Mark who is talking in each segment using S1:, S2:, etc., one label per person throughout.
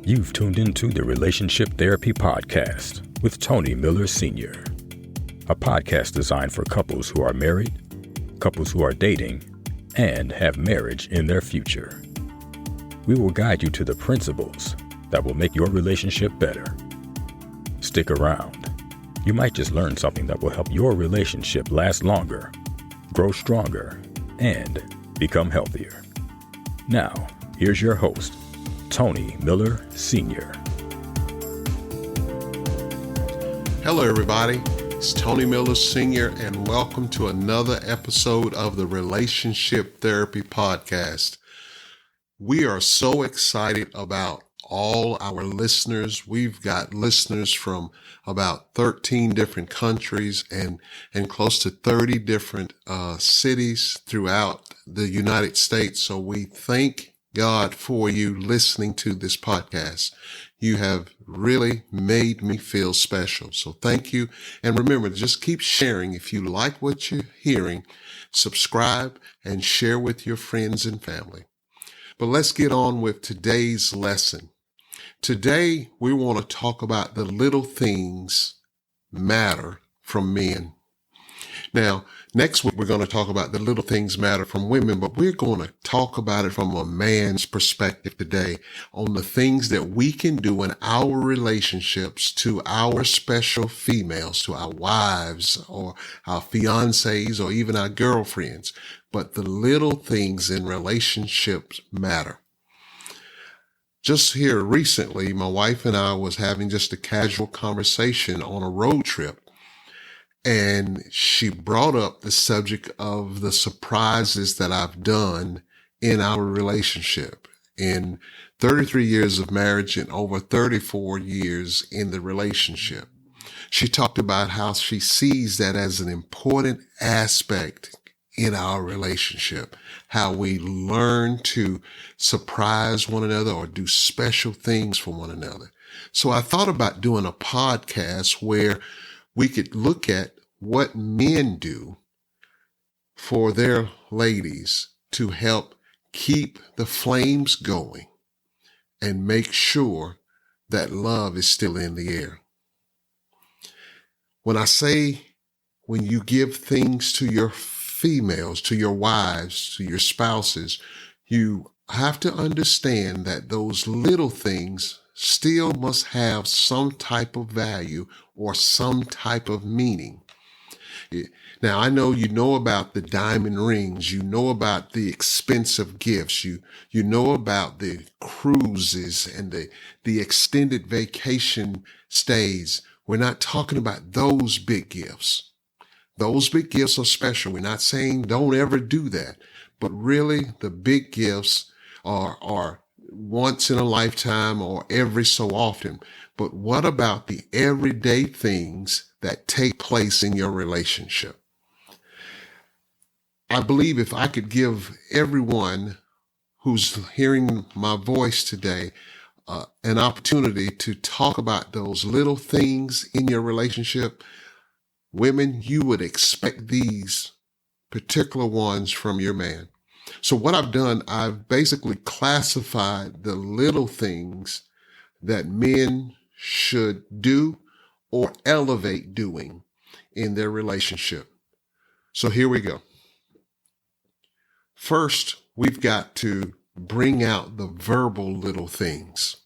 S1: You've tuned into the Relationship Therapy Podcast with Tony Miller Sr., a podcast designed for couples who are married, couples who are dating, and have marriage in their future. We will guide you to the principles that will make your relationship better. Stick around. You might just learn something that will help your relationship last longer, grow stronger, and become healthier. Now, here's your host, Tony Miller Sr.
S2: Hello, everybody. It's Tony Miller Sr., and welcome to another episode of the Relationship Therapy Podcast. We are so excited about all our listeners. We've got listeners from about 13 different countries and close to 30 different cities throughout the United States. So we thank God for you listening to this podcast. You have really made me feel special. So thank you. And remember, just keep sharing. If you like what you're hearing, subscribe and share with your friends and family. But let's get on with today's lesson. Today, we want to talk about the little things matter from men. Now, next week, we're going to talk about the little things matter from women, but we're going to talk about it from a man's perspective today on the things that we can do in our relationships to our special females, to our wives or our fiancés or even our girlfriends. But the little things in relationships matter. Just here recently, my wife and I was having just a casual conversation on a road trip. And she brought up the subject of the surprises that I've done in our relationship. In 33 years of marriage and over 34 years in the relationship. She talked about how she sees that as an important aspect in our relationship, how we learn to surprise one another or do special things for one another. So I thought about doing a podcast where we could look at what men do for their ladies to help keep the flames going and make sure that love is still in the air. When I say when you give things to your females, to your wives, to your spouses, you have to understand that those little things still must have some type of value or some type of meaning. Now, I know you know about the diamond rings, you know about the expensive gifts, you know about the cruises and the extended vacation stays. We're not talking about those big gifts. Those big gifts are special. We're not saying don't ever do that, but really the big gifts are once in a lifetime or every so often. But what about the everyday things that take place in your relationship? I believe if I could give everyone who's hearing my voice today an opportunity to talk about those little things in your relationship, women, you would expect these particular ones from your man. So what I've done, I've basically classified the little things that men should do or elevate doing in their relationship. So here we go. First, we've got to bring out the verbal little things.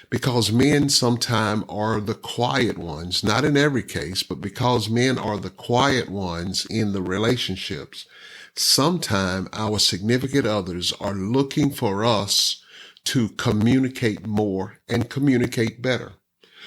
S2: Because men sometimes are the quiet ones, not in every case, but because men are the quiet ones in the relationships, sometimes our significant others are looking for us to communicate more and communicate better.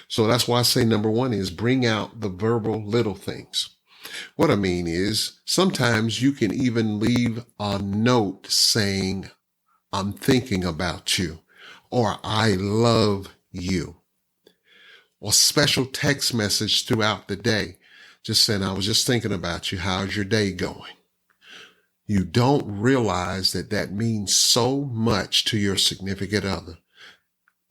S2: So that's why I say number one is bring out the verbal little things. What I mean is sometimes you can even leave a note saying, I'm thinking about you, or I love you, or special text message throughout the day, just saying, I was just thinking about you. How's your day going? You don't realize that means so much to your significant other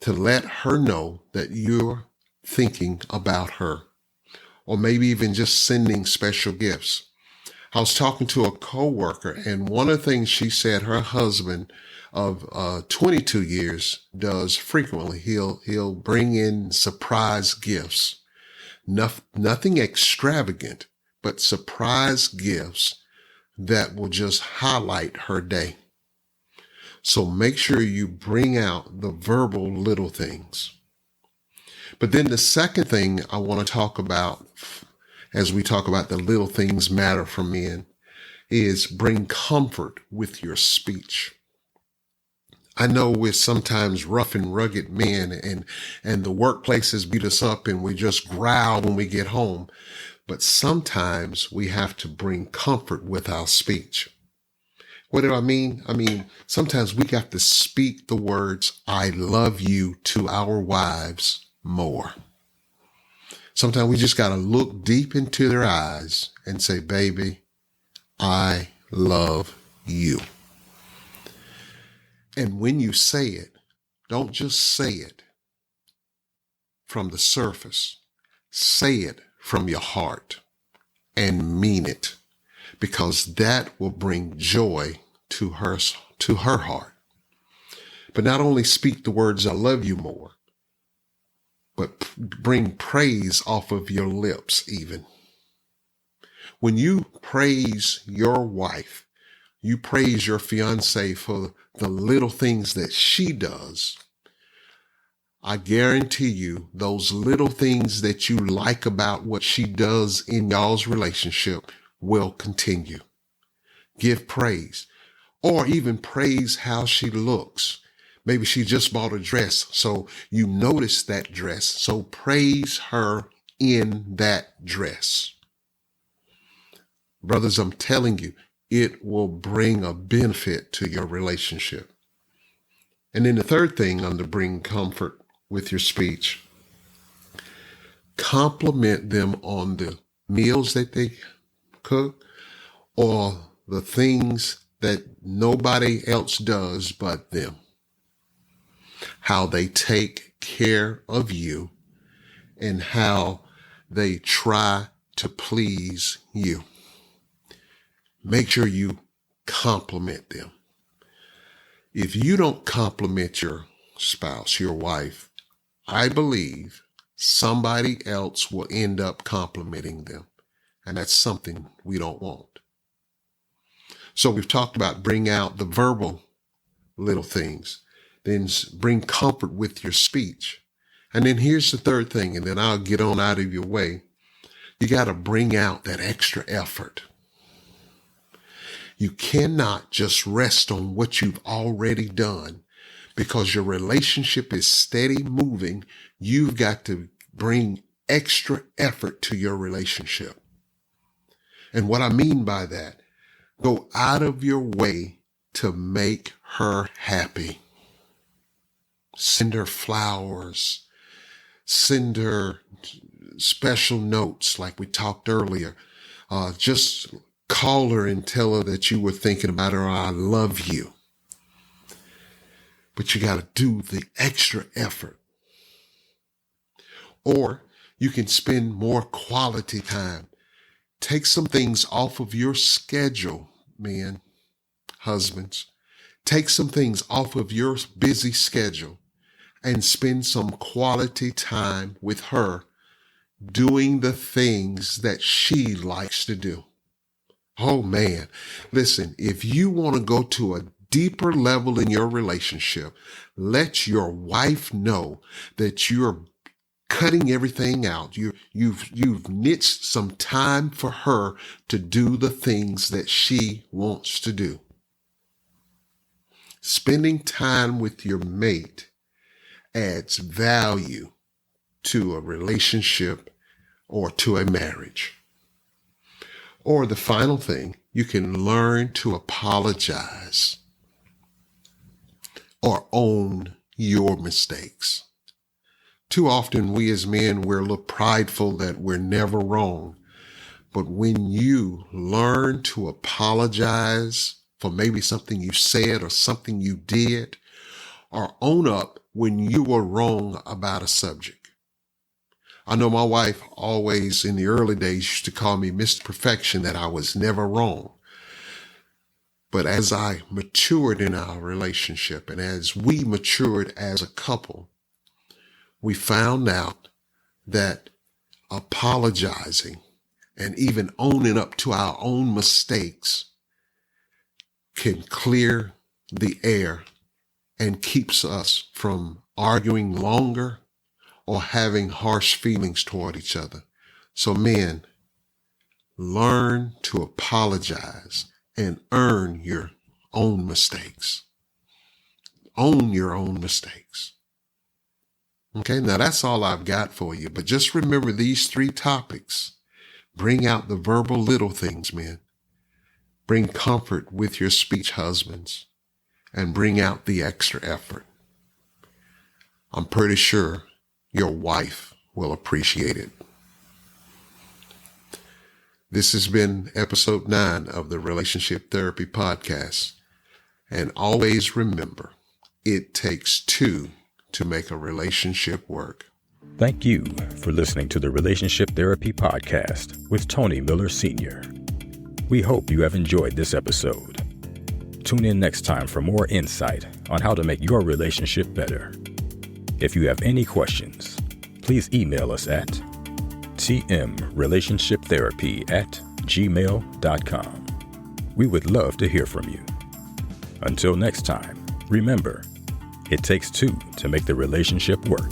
S2: to let her know that you're thinking about her, or maybe even just sending special gifts. I was talking to a coworker, and one of the things she said her husband of 22 years does frequently. He'll bring in surprise gifts, nothing extravagant, but surprise gifts that will just highlight her day. So make sure you bring out the verbal little things. But then the second thing I want to talk about, as we talk about the little things matter for men, is bring comfort with your speech. I know we're sometimes rough and rugged men, and the workplaces beat us up and we just growl when we get home. But sometimes we have to bring comfort with our speech. What do I mean? I mean, sometimes we got to speak the words, "I love you," to our wives more. Sometimes we just got to look deep into their eyes and say, "Baby, I love you." And when you say it, don't just say it from the surface. Say it from your heart and mean it, because that will bring joy to her heart. But not only speak the words, "I love you," more, but bring praise off of your lips even. When you praise your wife, you praise your fiance for the little things that she does, I guarantee you those little things that you like about what she does in y'all's relationship will continue. Give praise, or even praise how she looks. Maybe she just bought a dress, so you notice that dress. So praise her in that dress. Brothers, I'm telling you, it will bring a benefit to your relationship. And then the third thing under bring comfort with your speech, compliment them on the meals that they cook or the things that nobody else does but them. How they take care of you and how they try to please you. Make sure you compliment them. If you don't compliment your spouse, your wife, I believe somebody else will end up complimenting them. And that's something we don't want. So we've talked about bring out the verbal little things, then bring comfort with your speech. And then here's the third thing, and then I'll get on out of your way. You got to bring out that extra effort. You cannot just rest on what you've already done, because your relationship is steady moving. You've got to bring extra effort to your relationship. And what I mean by that, go out of your way to make her happy. Send her flowers, send her special notes like we talked earlier. Just call her and tell her that you were thinking about her, or "I love you." But you got to do the extra effort. Or you can spend more quality time. Take some things off of your schedule, men, husbands. Take some things off of your busy schedule and spend some quality time with her doing the things that she likes to do. Oh man, listen, if you want to go to a deeper level in your relationship, let your wife know that you're cutting everything out. You've niched some time for her to do the things that she wants to do. Spending time with your mate adds value to a relationship or to a marriage. Or the final thing, you can learn to apologize or own your mistakes. Too often we as men, we're a little prideful that we're never wrong. But when you learn to apologize for maybe something you said or something you did, or own up when you were wrong about a subject, I know my wife always in the early days used to call me Mr. Perfection, that I was never wrong. But as I matured in our relationship and as we matured as a couple, we found out that apologizing and even owning up to our own mistakes can clear the air and keeps us from arguing longer or having harsh feelings toward each other. So men, learn to apologize and earn your own mistakes. Own your own mistakes. Okay, now that's all I've got for you. But just remember these 3 topics. Bring out the verbal little things, men. Bring comfort with your speech, husbands. And bring out the extra effort. I'm pretty sure your wife will appreciate it. This has been episode 9 of the Relationship Therapy Podcast. And always remember, it takes 2 to make a relationship work.
S1: Thank you for listening to the Relationship Therapy Podcast with Tony Miller Sr. We hope you have enjoyed this episode. Tune in next time for more insight on how to make your relationship better. If you have any questions, please email us at tmrelationshiptherapy@gmail.com. We would love to hear from you. Until next time, remember, it takes 2 to make the relationship work.